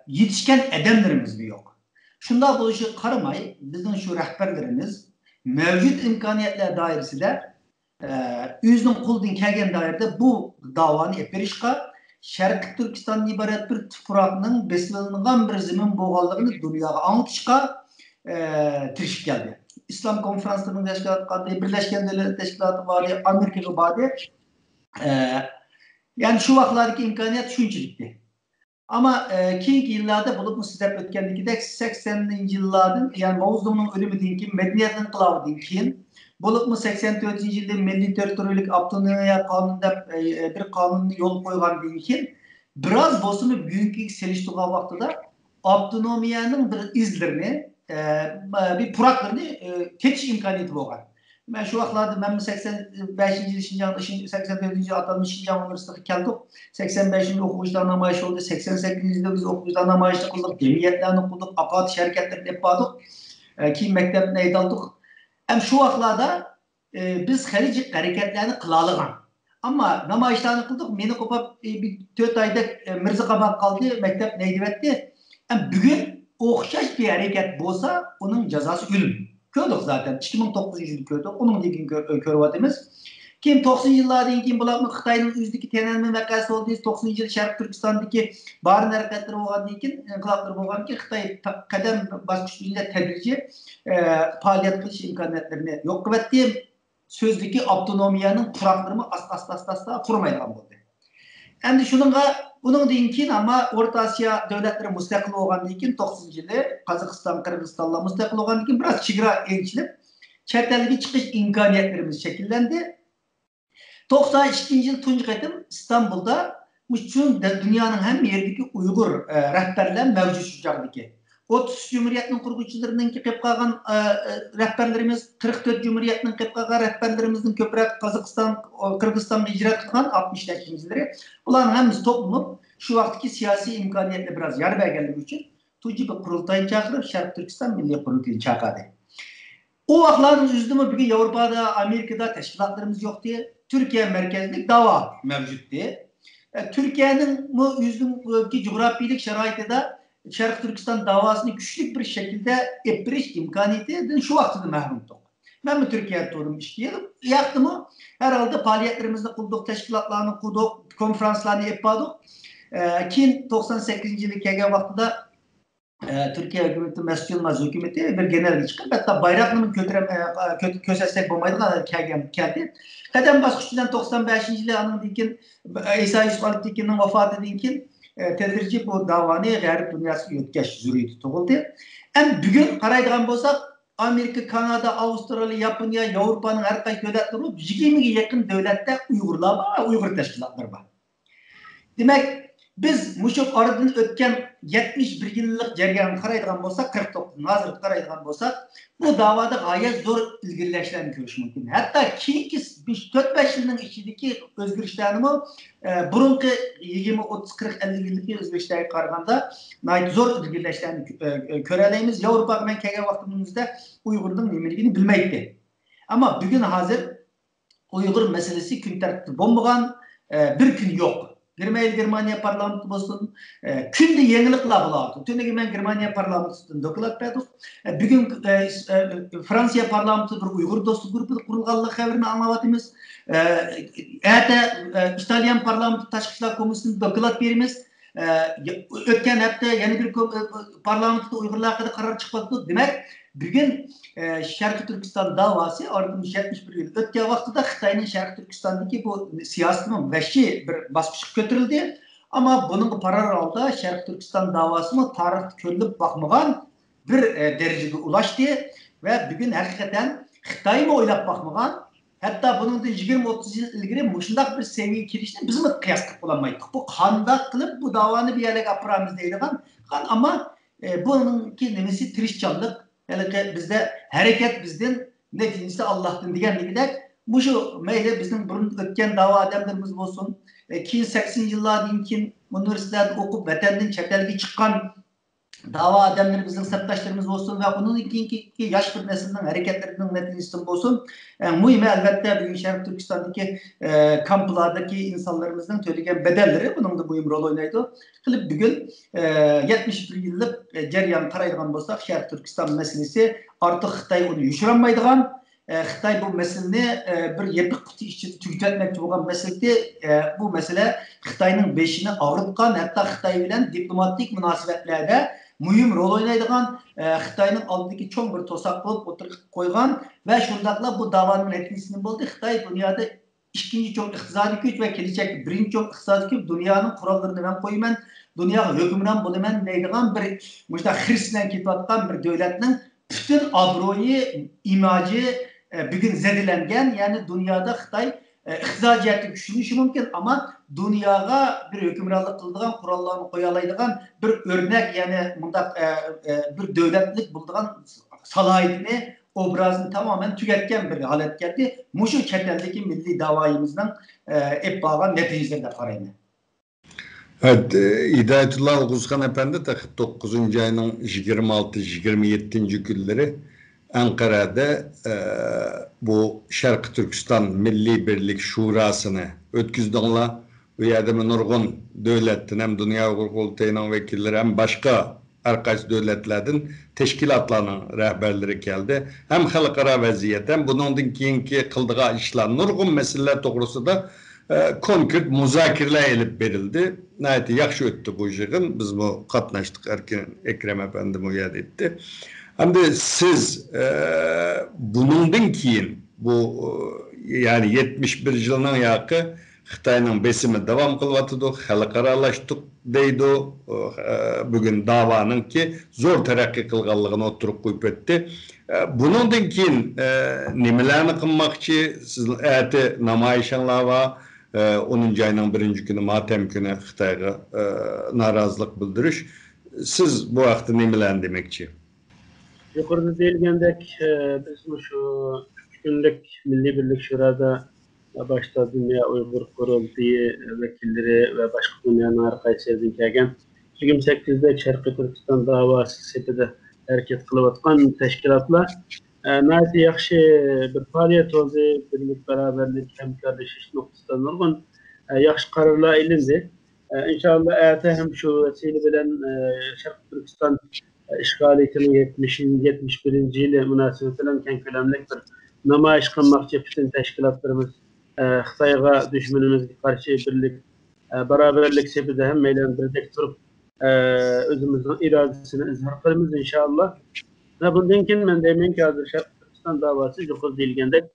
Yetişken edemlerimiz yok. Şunda bu işi karamayı bizim şu rehberlerimiz mevcut imkaniyetler dairesinde özünün kuldan kelgen dairede bu davanı eperişka Şarkı Türkistan'dan ibaret bir tuprağının beslenilgan bir zemin boğallarını dünyaya anlatışka tirişip geldi. İslam Konferanslarının teşkilatı, Birleşken Devletler Teşkilatı var, Amerika'da var. Yani şu vaktlardaki imkaniyet şunçilikti. Ama keyinki yıllarda bulup mu sizler ötkendikide 80'li yılların yani Mavzum'un ölümünden keyin Medeniyet İnkılabı'dan keyin bulup mu 84. yılda Milli Territoriallik Avtonomiya kanununda bir kanunu yol koygandan keyin biraz bozumu bugünkü seliştuğa vaxtıda avtonomiyanın bir izlerini bir puraklarını keçiş imkaniyeti bo'lgan. Ben şu vaxtlarda ben 85. yıl 84. yıl 60. yıl üniversiteye geldik. 85. yıl okuyuşlar namayış oldu. 88. yılda biz okuyuşlar namayışta kıldık. Cemiyetlerini kıldık. Akad şirketlerini yapadık. Ki mektebine eydaldık. Hem şu vaxtlarda biz harecik hareketlerini kılalıgan. Ama namayışlarını kıldık. Beni kopap bir 4 ayda Mirza Kabak kaldı. Mektep neydi vetti. Hem bugün okşaş bir hareket olsa onun cezası ölüm. Gördük zaten. 2009 yılı gördük. Onun ilgini görüvatımız. Kim 90 yıllardan keyin bularning Xitoyning o'zidagi tenelme vakasi oldu. 90 yıl Şarkı Türkistan'daki barın hareketleri bo'lgandan keyin, inqiloblar bo'lgandan keyin Xitoy qadam bosqichida tadrijiy faoliyat qilish imkoniyatlarini yo'q qilyapti. Sözdeki avtonomiyanın kurallarını asla kurmaydigan bo'ldi. Endi bunun keyin ama Orta Asya devletleri müstakil bo'lgandan keyin 90 yılı Qozog'iston, Qirg'izistonlar müstakil bo'lgandan keyin biraz chegara elchilib, chet elga chiqish imkoniyatlarimiz şekillendi. 92 yıl tunç qaytim İstanbul'da dünyanın hem yerdeki Uygur rehberler mevcut şu çağdaki. 30 Cumhuriyet'nin kurguçularının ki kalgan rehberlerimiz, 44 Cumhuriyet'nin kalgan rehberlerimizin köprek Kazakistan, Kırgızistan'da icra kılan 60'lar yılları. Bunların hepsi toplanıp şu vaktiki siyasi imkaniyetle biraz yer belirlemek için tuğcu bir kurultayı çağırıp Şarkı Türkistan Milli Kurultayı çağırdı. O vaktların üzdümü bugün Avrupa'da, Amerika'da teşkilatlarımız yok diye Türkiye merkezli dava mevcut diye. Türkiye'nin bu yüzdümki coğrafiyelik şeraitinde Şarkı Türkistan davasını güçlük bir şekilde ettiriş imkaniyeti şu vakitte mahrum olduk. Ben mi Türkiye'ye turum işleyelim? Yaktımı herhalde faaliyetlerimizde kurduk, teşkilatlarını kurduk, konferanslarını yapadık. Ki 98. yılı KG vaktinde Türkiye hükümeti, Mesut Yılmaz hükümeti bir genel çıkıp hatta bayraklarının kösesek bulmaydı kadar KG geldi. Kadem baskışından 95. yılı anıldıkken İsa Yusuf Altıkin'in vefatı edinken tedirici bu davanı gayret dünyası yötkeş zürriyeti toğuldu. Hem bugün karaydıgan bolsak Amerika, Kanada, Avustralya, Japonya, Avrupa'nın her kayıt devletleri 20'ye yakın devlette Uygurlar var ve Uygur teşkilatları var. Demek biz muşuk aradan ötken 71 yıllık ceryanı karaydıgan bolsak, 49 hazır karaydıgan bolsak bu davada gayet zor ilgilileşlerini görüş mümkün. Hatta ki 4-5 yılın içindeki özgürlüklerini burunki 20-30-40-50 yıllık özgürlükleri karganda zor ilgilileşlerini köreleyimiz. Avrupa ben kege vaktimizde Uygur'un nemiligini bilmeydi. Ama bugün hazır Uygur meselesi gün tarafı bombagan bir gün yok. Germaniya parlamenti olsun, günde yenilikler bulardı. Tüneki ben Germaniya parlamentosunda dokulat verdik. Bugün Fransa parlamenti bir Uygur dostu grubu kurulganlık haberini anlavatımız. İtalyan parlamenti Taşkışlar Komisyonu dokulat verimiz. Ötken hatta yeni bir parlamentoda Uygurlar kadar karar çıkmadı. Demek bugün Şarkı Türkistan davası 71 yıl ötken vaxtıda Xitay'ın Şarkı Türkistan'daki bu siyasetinin veşi bir basmış götürüldü. Ama bunun paralelde Şarkı Türkistan davasını tarih körülüp bakmadan bir derecede ulaştı ve bugün hakikaten Xitay'ı mı oylap bakmadan hatta bunun da 20-30 yıl ilgili muşundak bir seviye kirişini bizim kıyaslık bulamaydık. Bu kandak kılıp bu davanı bir yere kapıramız değil ama bununki nemesi Trişçanlık. Yani bizde hareket bizden neticesi Allah'tan diyen bir gidek. Bu şu meyle bizim burun ötken dava adamlarımız olsun. 80 yıllar dinkin üniversitelerde okup vatenden çetelge çıkan dava adamlarımızın septaşlarımız olsun ve onun ikinci yaş bir neslinin hareketlerinin neticesi olsun. Mühim elbette bugün Şarkı Türkistan'daki kamplardaki insanlarımızın söylenen bedelleri bunun da mühim rol oynaydı. Bugün 71 yıllık ceryan taraydıgan bolsak Şarkı Türkistan meselesi artık Xitay onu yuşuramaydıgan. Xitay bu meseleni bir yepik kutu içinde tüketmekte olan meselede bu mesele Xitay'ın beşini ağırtkan hatta Xitay bilen diplomatik münasebetlerde mühim rol oynaydıgan Xitay'ın aldığındaki çok bir tosak bulup oturup koygan ve şundakla bu davanın etkisinin buldu. Xitay dünyada ikinci çok iktisadi güç ve gelecek birinci çok iktisadi güç dünyanın kurallarını ben koyman, dünya hükümden bulunan neydigan bir müşte Hristiyan kitaptan bir devletinin bütün abroyu, imajı bugün zedilengen yani dünyada Xitay iktisadiyeti güçlüyüşü mümkün ama dünyaya bir hükümranlık kıldığın kurallarını koyalaydıgan bir örnek yani bunda bir devletlik bulduğun salayetini obrazını tamamen tüketken bir halet geldi. Muşu çeteldeki milli davayımızdan hep bağlan neticelerinde karayını. Evet, Hidayetullah Oguzhan Efendi de 9. ayının 26-27. günleri Ankara'da bu Şarkı Türkistan Milli Birlik Şurası'nı ötküzdüğünle bu yerdeki nurgun devletin hem Dünya Kurultayı'nın vekilleri hem başka arkadaş devletlerden teşkilatlarının rehberleri geldi. Hem halkara vaziyet hem bunun keyinki kıldığı işler nurgun meseleler doğrusu da konkret müzakereler elip verildi. Nəhayət yaxşı ötdü bu yığın. Biz bu katlaştık Ekrem Efendi müyad etti. Hem de siz bunundan keyin bu yani 71 yılının yakı Xitay'ın besimi devam kılvatıdık, halkaralaştık deydi. Bugün davanın ki zor terakki kılganlığını oturup koyup etti. Bunundan keyin nimelerini kılmakçı, siz eti namayişanlar var. 10. ayının 1. günü matem günü Xitay'a narazılık bildiriş. siz bu vaqtda nima bilan demoqchi? Yukarıda deyilgendek biz şu 3 günlük Milli Birlik Şurada başta Dünya Uygur Kurultayı vekilleri ve başka dünyanın arkadaşlarından kelgen 28'de Şarkı Türkistan davası sepede hareket kılıvatkan teşkilatlar nati yaxşı bir faaliyet oldu, birlik, beraberlik, hemkarlaşış noktasından olgun yaxşı kararlar elindi. İnşallah erte hem şu vesile bilen Şarkı Türkistan işgaliyetinin 71. yılı münasebetiyle kenkölemlik bir namayiş kılmakçı bütün teşkilatlarımız Xitayga düşmanımızga karşı birlik, beraberlik sepide hem meylendirdik turup özümüzün iradesini izhar kılımız inşallah. Ve bundan keyin men deymen ki hazır Şarkı Türkistan davası yukarı deyilgende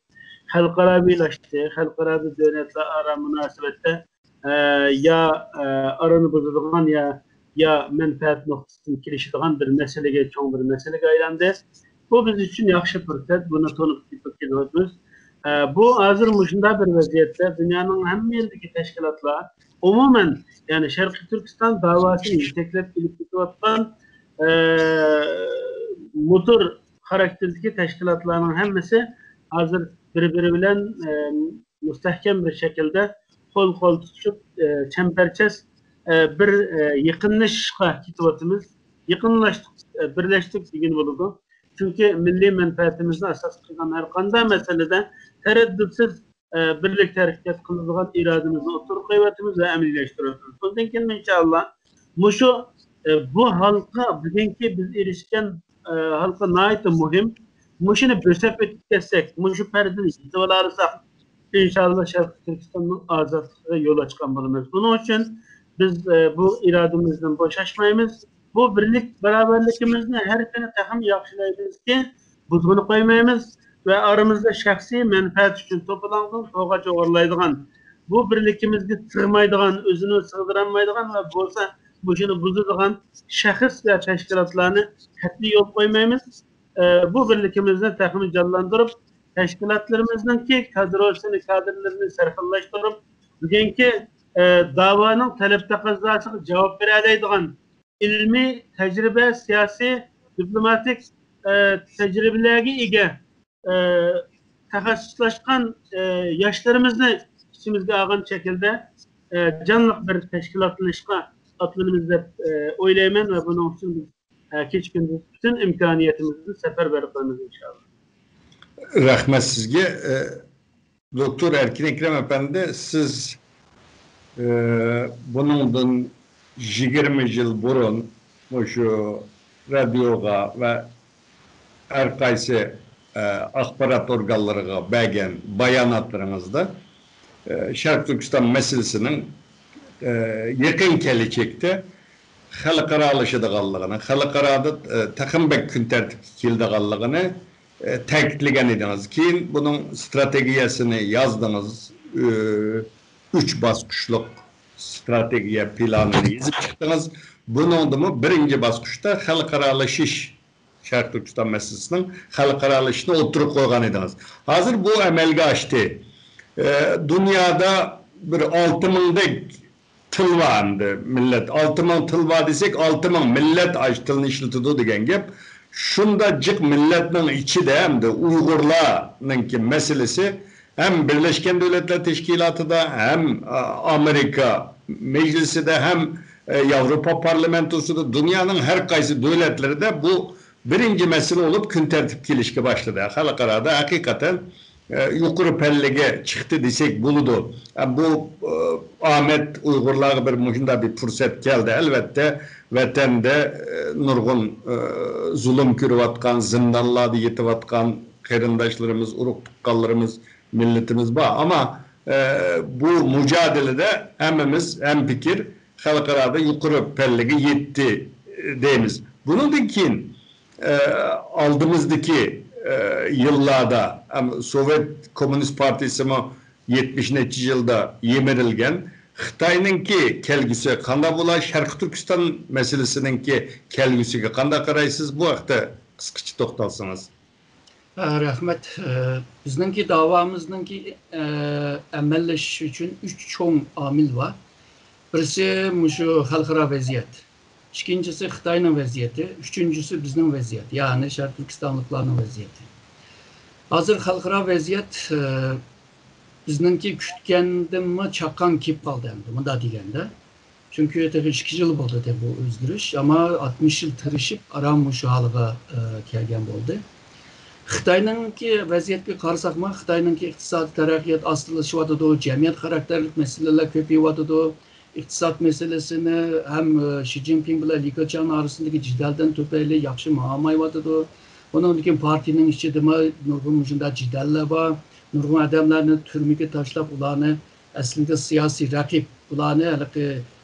halkara birleşti, halkara bir devletler ara münasebette ya aranı bozulduğun ya menfaat noktasını kiliştiğin bir meselege, çoğun bir meselege aylandı. Bu biz için yaxşı fırsat, bunu tanıp ediyoruz. Bu hazır muşunda bir vaziyette dünyanın hem yerindeki teşkilatlar, umumen yani Şarkı Türkistan davasını yükseklep iliptibattan motor karakterdeki teşkilatların hemmesi hazır birbiri bilen müstehkem bir şekilde kol kol tutup çemberçes bir yakınlaşışa gittiğimiz, yakınlaştık, birleştik digin bulundu. Çünkü milli menfaatimizni asas kılgan her kanda meselede tereddütsüz birlikte hareket kılıngan irademizni oturup kıymetimiz ve emnileştiriyoruz. Bundan keyin inşallah bu halka bugünkü biz erişken halka nayet muhim. Muşunu bösep etkilersek, muşu perdini yitivalarsak inşallah Şarkı Türkistan'ın azatlığı yola çıkanmalıyız. Bunun için biz bu irademizden boşaşmayımız. Bu birlik beraberlikimizni her sene tahım yaxşılayız ki buzgunu koymayımız ve aramızda şahsi menfaat için toplanğın toğa çoğurlaydıgan bu birlikimizni sığmaydıgan, özünü sığdıramaydıgan ve bolsa buşunu buzduğun şahıs ve teşkilatlarını katli yol koymayımız. Bu birlikimizni tahım canlandırıp teşkilatlarımızdaki kadrelerini serfillaştırıp bugünkü davanın talep takazasına cevap vereleydiğin ilmi, tecrübe, siyasi, diplomatik tecrübelerine ege takassuslaşkan yaşlarımızı içimizde ağın şekilde canlı bir teşkilatlaşma atılımızda oylayman ve bunun için biz bütün imkaniyetimizi seferber kılımız inşallah. Rahmet sizge. Doktor Erkin Ekrem Efendi, siz bunun 20 yıl burun şu radyoga ve her kaysi akbarat organlarına belgen bayanatlarınızda Şarkı Türkistan meselesinin yakın gelecekte halkaralaşıdığanlığını, halkarada takım bek gün tertip kildiğanlığını ta'kidlagan ediniz. Keyin bunun stratejiyasini yazdınız. 3 basqıçlık stratejiya planını yazıp çıktınız. Bunun birinci basqıçta halkaralaşış Şarkı Türkistan meselesinin halkaralaşışına oturup koygan ediniz. Hazır bu amelge açtı. Dünyada bir 6000'dek tıl vardı millet. 6000 tıl var desek 6000 millet açtığını işletiyordu degen gep. Şundacık milletinin içi de hem de Uygurlar'ınki meselesi hem Birleşken Devletler Teşkilatı da hem Amerika Meclisi de hem Avrupa Parlamentosu da dünyanın her kaysi devletleri de bu birinci mesele olup gün tertip ilişki başladı. Halkarada hakikaten yukarı pellige çıktı desek buludu. Bu Ahmet Uygurlar'a bir muhimda bir fırsat geldi. Elbette vatanda nurgun zulüm kürüvatkan, zindanlarda yetivatkan kerindaşlarımız, uruk tukkallarımız, milletimiz var. Ama bu mücadelede hem fikir halkarada yukarı pellige yetti deyimiz. Bunun için aldığımızdaki yıllarda Sovyet Komünist Partisi 70. yılda yemirilgen Xitay'nınki kelgisi kanda bula Şarkı Türkistan meselesininki kelgisiga kanda qaraysiz bu haqda qısqacha to'xtalsangiz. Rahmet. Bizninki davamıznınki əməlləşiş üçün 3 çoğun amil var. Birisi şu xalqara vəziyyət. İkincisi Xitayning vaziyati, üçüncüsü bizning vaziyat, ya'ni Sharq Turkistonliklarning vaziyati. Hozir xalqaro vaziyat bizningki kutgandimmi chaqqan kelib qoldi endi, bunda deganda. Çünkü tabii 2 yıl oldu tabii bu o'zgarish, ama 60 yıl tirishib aram shu holiga kelgan bo'ldi. Xitoyningki vaziyatga qarasaqmi, Xitoyningki iqtisodiy taraqqiyot ostilashyotidi, jamiyat xarakterlik masalalar ko'payyotidi. İqtisod meselesini hem Xi Jinping bilan Li Keqiang orasındagi jidaldan tufayli yaxshi muammoyotidi. Bundan keyin partining ichidami nurg'un shunday jidallar bor. Nurg'un odamlarni turmaga tashlab, ularni aslida siyosiy raqib, ularni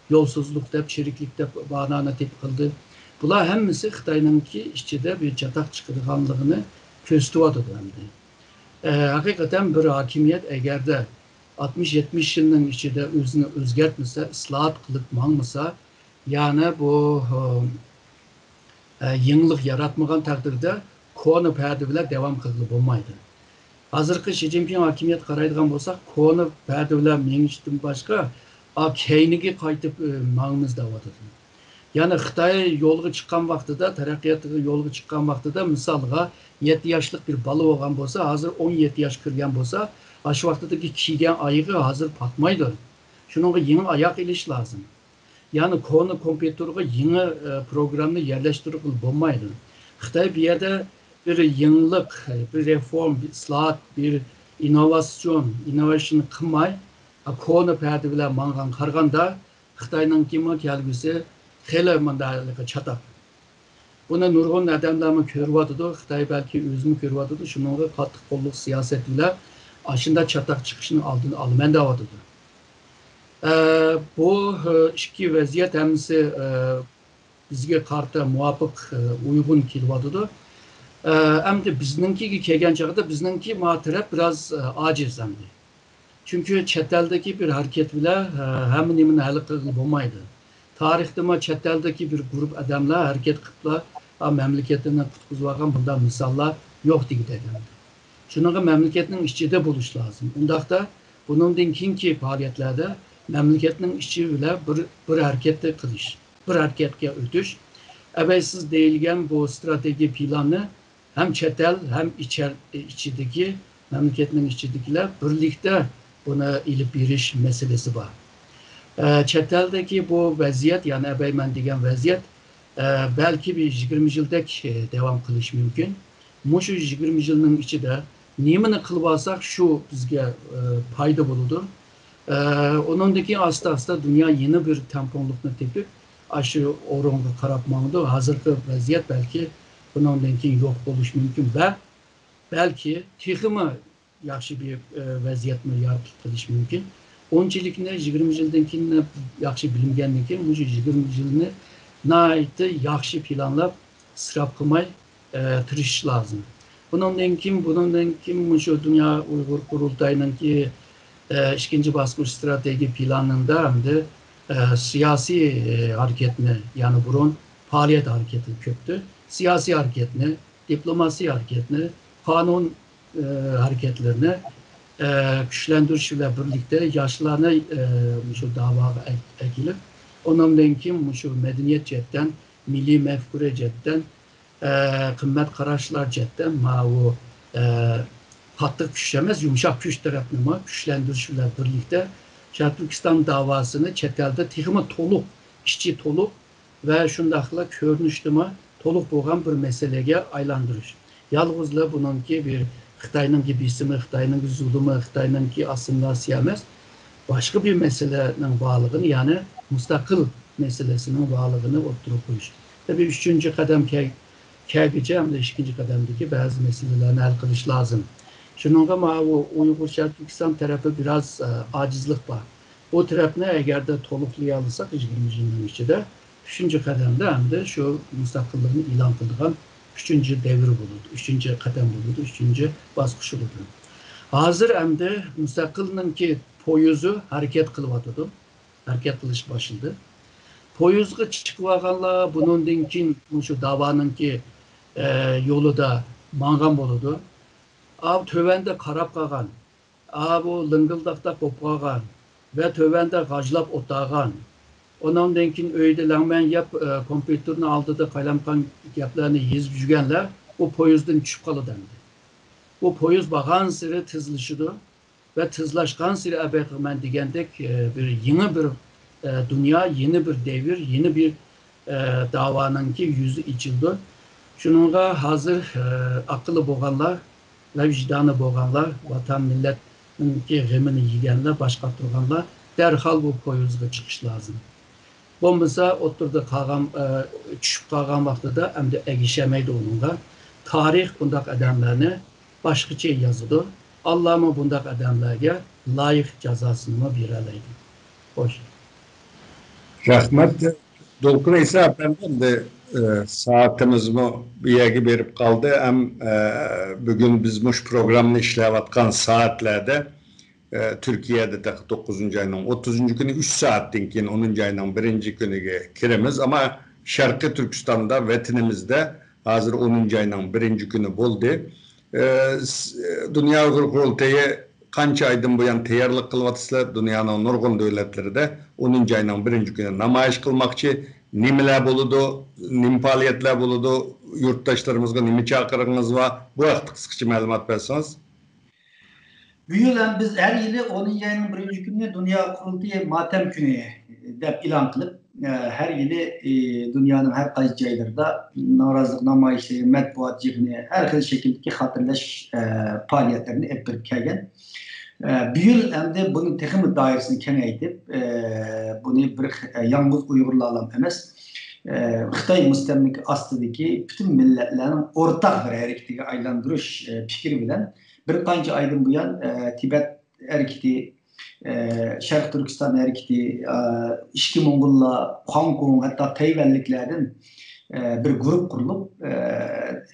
yolsuzluk deb, chiriklik deb ma'noni tep qildi. Bular hammasi Xitoyningki ichida bir chatoq chiqarganligini ko'rsatyotidi endi. Haqiqatan bir hokimiyat agarda 60-70 yılının içinde özünü özgertmese, ıslahat kılıp mangmasa, yani bu yenilik yaratmagan takdirde konu perde bile devam kılıp olmaydı. Hazırki Xi Jinping hakimiyet qaraydigan bolsak, konu perde bile mengishdan başka, keynigi qaytib mangmiz davatıdır. Yani Xitay yolga chiqqan vaqtida, taraqqiyotga yolga chiqqan vaqtida, misalga 7 yaşlık bir balı olgan bolsa, hazır 17 yaş kirgan bolsa, şu vaqtdagi kiygan oyog'i hozir patmaydi. Shunga yangi oyoq ilish lazım. Yani konu kompüterga yangi programni yerlashtirib bo'lmaydi. Xitoy bu yerda bir yangilik, bir reform, bir islohot, bir innovation qilmay, konu perde bilan mangan qaraganda Xitoyningki kelgusi xeli mandaligi chatoq. Buni nurg'un odamlarni ko'ryotidi, Xitoy balki o'zini ko'ryotidi, shunga qattiq qo'lliq siyosat bilan aşında çatak çıkışının aldığını almen davadıdır. Bu iki vaziyet hemisi bizge karta muvaffak uygun kilvadıdır. Hem de bizninki kelgan chaqda bizninki taraf biraz aciz hamdi. Çünkü çeteldeki bir hareket bile hemen emin hali qilib bo'lmaydi. Tarixda çeteldeki bir grup adamlar hareket qilib memleketini qutqizib bundan misallar yo'q degan. Şununla memleketinin içinde buluş lazım. Undaqda bunun dinkinki faaliyetlerde memleketinin içi bile bir harekette kılış, bir hareketke ötüş. Evvelsiz değilgen bu strateji planı hem çetel hem içindeki memleketinin içindekiler birlikte buna ilip biriş meselesi var. Çeteldeki bu vaziyet, yani ebeymen degen vaziyet belki bir 20 yıldak devam kılış mümkün. Şu 20 yılının içinde nemini qilib olsak shu bizga foyda bo'ladi. Onundaki asta dünya yeni bir temponlukni tepib, shu o'ringa qarab mangdi. Hozirgi vaziyat belki bundan keyin yo'q bo'lishi mumkin va belki texmi yaxshi bir vaziyatni yaratib qilish mumkin. Onchilikni 20 yildan keyin yaxshi bilingandan keyin bu 20 yilni nihoyatda yaxshi planlab isrof qilmay tirishish lozim. Bundan kim şu Dünya Uygur Kurultayı'nın ki ikinci basmış strateji planında hem de siyasi hareketini, yani burun faaliyet hareketi köktü. Siyasi hareketini, diplomasi hareketini, kanun hareketlerini güçlendirişle birlikte yaşlarına şu dava ekilip ondan kim şu medeniyet cetten, milli mefkure cetten, kıymet kararlar cidden o katlık güçlemez, yumuşak güç tarafını güçlendirişle birlikte Şarkı Türkistan davasını çetelde tihimi toluk, işçi toluk ve şundakla körünüştüme toluk boğan bir meseleye aylandırış. Yalnızla bununki bir Xitayning gibisimi, Xitayning zulümü, Xitayning assimilasiya emas, başka bir meselenin bağlılığını, yani müstakil meselesinin bağlılığını oturup koyuş. Tabii 3. kadem kelgece hem de 2. kademdeki bazı meselelerini hal kılış lazım. Şununla o Uygur Şarkı Türkistan tarafı biraz acizlik var. O tarafını eğer de toluklayalırsak 20 yılın içinde 3. kademde hem de şu müstakilliğini ilan kıldıgan 3. devri bulundu, 3. kadem bulundu, 3. baskışı bulundu. Hazır hem de müstakilinin ki poyuzu hareket kılıvatıdı, hareket kılış başladı. Poyuzga çıkıvaganlar bunun dinkin şu davanın ki yolu da mangan boludu. Tövende karap kagan, bu lıngıldakta kopkagan ve tövende gajlap otağan Ondan keyin öyde langman yap kompüterini aldıda kalamkan yaplarını yazıp jügenler o poyuzdan düşüp kalıdandı. O poyuz bakan sırı tızlaşıdı ve tızlaşkan sırı abekmen digendek bir yeni bir dünya, yeni bir devir, yeni bir davanın ki yüzü içildi. Şununla hazır akıllı boğanlar ve vicdanı boğanlar, vatan milletin ki gemini yiyenler, başka durganlar derhal bu poyuzga çıkış lazım. Bombuza oturdu kalgan, düşüp kalgan vaxtıda hem de egişemeydi onunla. Tarih bundak adamlarını başqaça yazıdı. Allah'ımı bundak adamlarga layık cezasını bireleydi. Hoş. Rahmet. Doktor İsa Efendim de saatimiz mi bir yere berip kaldı. Hem bugün biz muş programını işlevatkan saatlerde Türkiye'de de 9. ayının 30. günü 3 saatten keyin 10. ayının 1. günüge kiremiz ama Şarkı Türkistan'da vatanimizde hazır 10. ayının 1. günü boldu. Dünya Uygur Kurultayı kança aydan bu yan tayarlık kılvatıslar dünyanın nurgun devletleri de 10. ayının 1. günü namayış kılmakçı nimeler buludu, nim faaliyetler buludu, yurttaşlarımızga nimi çakırınız var. Bu haqda kısaca malumat verseniz. Bu yıl biz her yılı 10. ayının 1. gününe Dünya Kurultayı Matem Günü dep ilan kılıp her yılı dünyanın her qaysi joylarida norozilik namoyishlari, matbuot yig'ini, har xil şekildagi hatırlash faaliyetlerini hep berib kelgan. Bu yıl hem de bunun texmi doirasini kengaytib, bunu bir yalnız Uygurlarla emas, Xitoy mustamlika ostidagi bütün millatlarning o'rtaq bir harakatiga aylantirish fikri bilan bir qancha aydan buyon Tibet hareketi, Şarkı Türkistan hareketi, İşki Mongollar, Hong Kong hatta Tayvanliklerden bir grup kurulup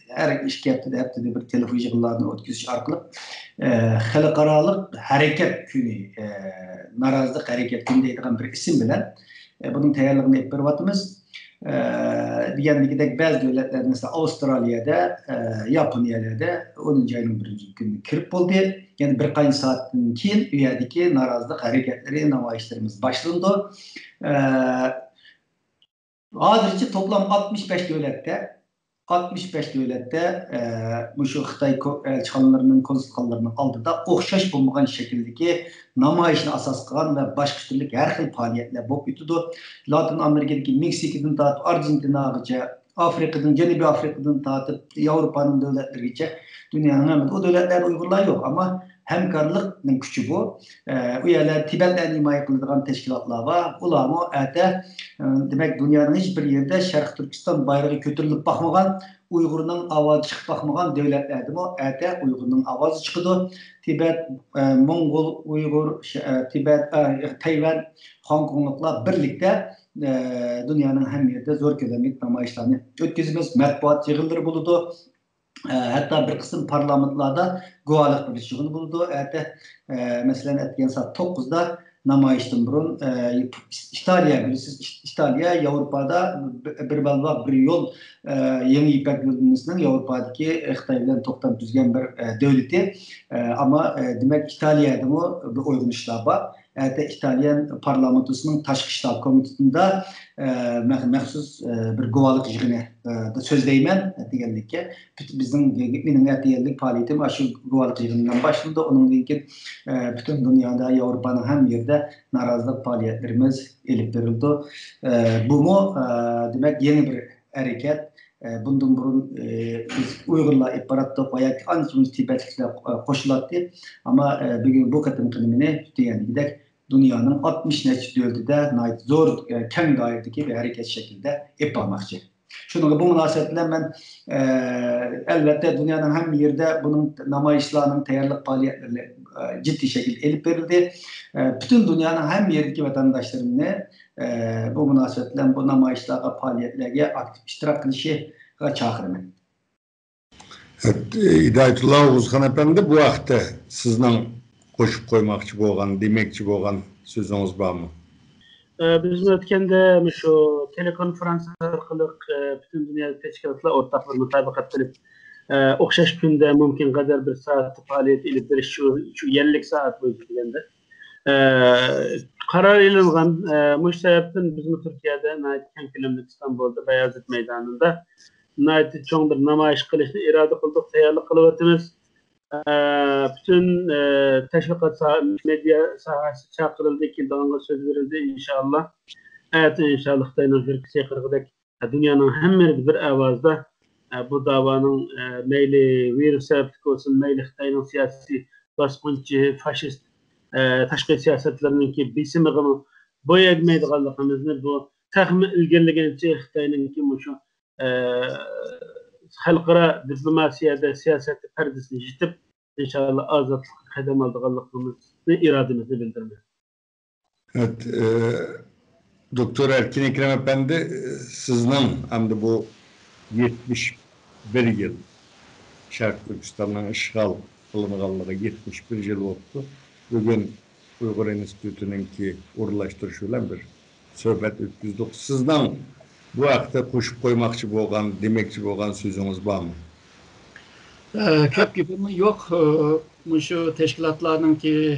her iki haftada bir televizyon ötkiziş arkalık halkaralık hareket günü, narazılık hareket günü deydiğen bir isim bilen bunun tayarlığını hep bervatımız. Diyendeki bazı devletler mesela Avustralya'da, Japonya'da 10. ayının 1. günü kirip oldu. Yani bir kaç saatten keyin üyedeki narazılık hareketleri, namayişlerimiz başlandı. Hazırca toplam 65 devlette şu Xitay elçihanlarının, konsulxanalarının aldıda oxşaş bulmagan şekildeki namayişini asas kılan ve başka türlü her xil faaliyetler bop yutudu. Latin Amerika'daki Meksika'dan tartıp Arjantina'gacha, Afrika'dan, Cenubi Afrika'dan tartıp Avrupa'nın devletlerigacha dünyanın hemen o devletler Uygurlar yok ama hemkarlıkның küçü bu. O yerler Tibet'ten himaye kıldıran teşkilatlar var. Ular mı demek dünyanın hiçbir yerde Şarkı Türkistan bayrağı kötürülüp bakmagan, Uygur'un avazı çıkıp bakmagan devletlerdi mi? Uygur'un avazı çıkıdı. Tibet, Mongol, Uygur, Tibet, Tayvan, Hong Kong'luklar birlikte dünyanın hem yerde zor kölemlik namayışlarını ötkizimiz, matbuat yığınları buludu. Hatta bir kısım parlamentlarda guvalık bir şuğunu buldu. Mesela etken saat 9'da namayıştın burun İtalya bilirsiniz. İtalya Avrupa'da bir balva bir yol yeni İpek yolunun Avrupa'daki Xitay'dan toptan düzgen bir devleti ama demek İtalya'da mı bir uygun işler var. İtalyan parlamentosunun Taşkı İşler Komitesi'nde məxsus bir guvalık yığını da sözleymen diyenlikle bizim benim diyenlik faaliyetim aşı guvalık yığınından başladı. Onun için bütün dünyada Avrupa'nın hem yerde narazılık faaliyetlerimiz elip verildi. Bu mu demek yeni bir hareket. Bundan burun biz Uygurlar ibaratda koyak ancak Tibetlikler koşulattı ama bugün bu katım kılımını diyen gidek dünyanın 60 neçe ülkede zor keng dairədeki bir hareket şekilde yapmakçı. Şunu bu münasebetle ben elbette dünyanın hem yerde bunun namayışlarının tayarlık faaliyetleri ciddi şekilde elip verildi. Bütün dünyanın hem yerdeki vatandaşlarını bu münasebetle bu namayışlara faaliyetlerine aktif iştirak kılışı çağırmak. Hidayetullah Oğuzhan Efendi bu haqda sizden koşup koymakçı boğan, demekçi boğan sözünüz var mı? Bizim ötkende şu telekonferans arkalık bütün dünya teşkilatlar ortak bir mutabakat bilip okşaş günde mümkün kadar bir saat faaliyet ilip bir şu 50 saat boyu degende. karar ilingan muş sebepten bizim Türkiye'de Naytken kilometre İstanbul'da Beyazıt Meydanı'nda Nayt'ı çoğun bir namayiş kılışını irade kıldık, tayarlık kılıvatımız. Bütün teşvikat medya sahası çakırıldı ki dağına söz verildi inşallah. Evet inşallah dayının Türkiye kırgıdaki dünyanın hem bir avazda bu davanın meyli virüs sebeplik olsun, meyli Xitay'ın siyasi baskıncı, faşist taşqi siyasetlerinin ki bisimigini boya etmeydiğanlıqımızı bu tahmin ilgiligençe Xitay'ın ki şu halkara diplomasiyada siyaseti perdesini jitip inşallah azatlık kadem aldığanlıqımızı irademizi bildirmek. Evet, Doktor Erkin Ekrem Efendi sizden hem de bu 71 yıl Şarkı Türkistan'dan işgal kılınğanlığı 71 yıl oldu. Bugün Uygur Enstitüsü'nün ki uğurlaştırışıyla bir söhbet ötküzdük. Sizden bu haqda koşup koymakçı boğan, demekçi boğan sözünüz var mı? Köp gibi mi? Yok. Şu teşkilatlarının ki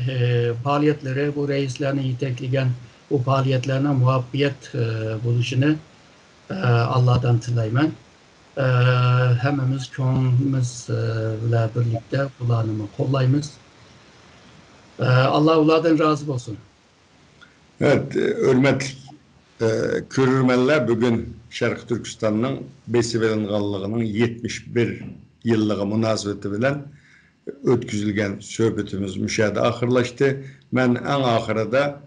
faaliyetleri, bu reislerini yetekligen bu faaliyetlerine muhabbiyet buluşunu Allah'tan tilayman. Hemimiz çoğumuzla birlikte kullanımı kollayımız. Allah onlardan razı olsun. Evet, hürmetli körürmenler bugün Şarkı Türkistan'ın besiverilganlığının 71 yıllığı münasebeti bilen ötküzülgen söhbetimiz müşahede ahırlaştı. Ben en ahırada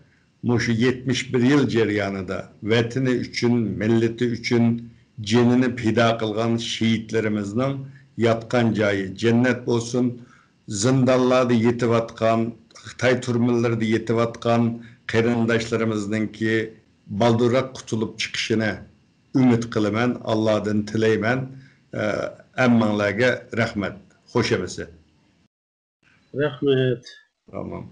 şu 71 yıl ceryanında vatini üçün, milleti üçün cenini pida kılgan şehitlerimizden yatkan cayı cennet olsun, zindallarda yetip atkan, Xitay türmelerde yetip atkan qarindaşlarımızdan ki baldurak kutulup çıkışına ümit kılımen, Allah'dan tileymen, emmanlarga rahmet. Hoş emesi. Rahmet. Tamam.